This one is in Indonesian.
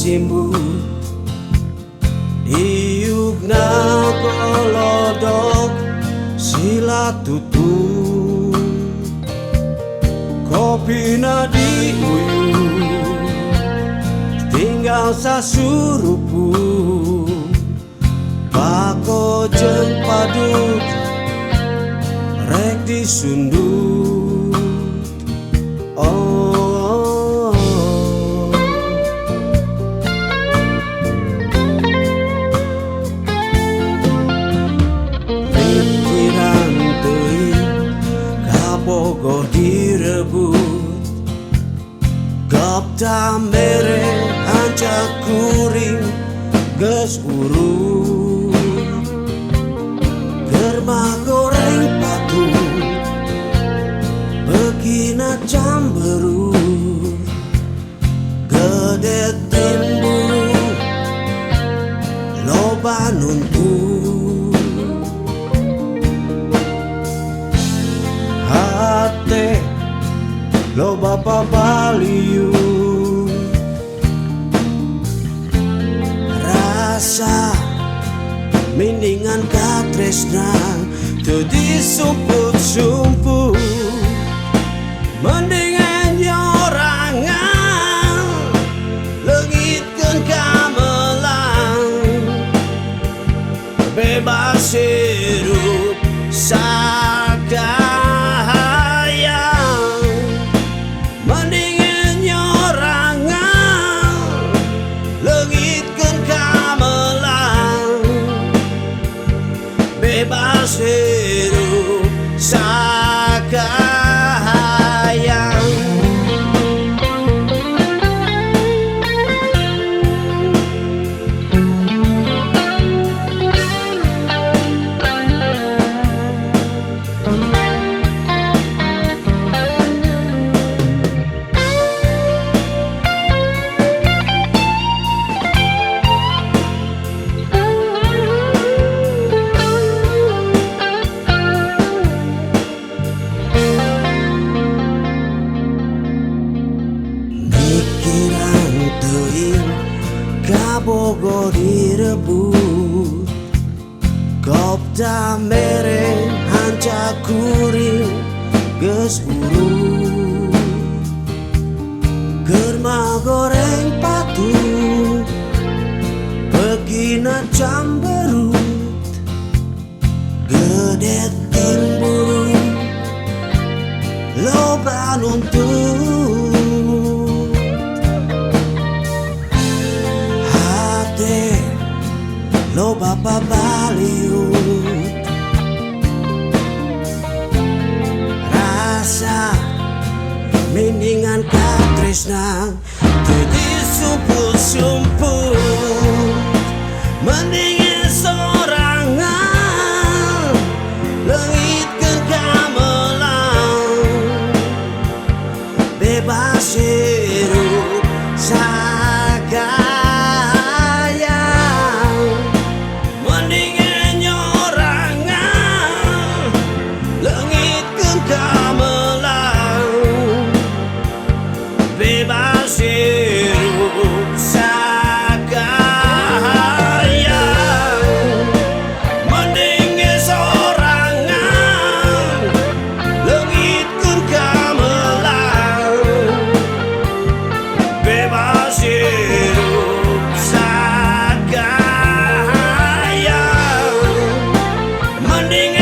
simbu diukna kolodok sila tutu kopi na diuyu tinggal sasurupu bako jeng padut rek disundut. Oh, pikiran teuing kabogoh direbut gapta mere ancak kuring geus urut germa goreng patu begina camberu gede timburu loba nuntut hate loba papaliu rasa mendingan katresna teu disumput-sumput mendingan nyorangan leungitkeun kamelang bebas hirup sakahayang mendingan nyorangan leungitkeun kamelang bebas hirup sakahayang. Kabogoh direbut kopda mere hancak kuring geus urut germa goreng patu begina camberut gede timburu loba nuntut loba papaliut rasa mendingan katresna teu disumput-sumput mendingan sorangan leungitkeun kamelang bebas hirup bebas hirup sakahayang mending sorangan leungitkeun kamelang bebas hirup sakahayang mending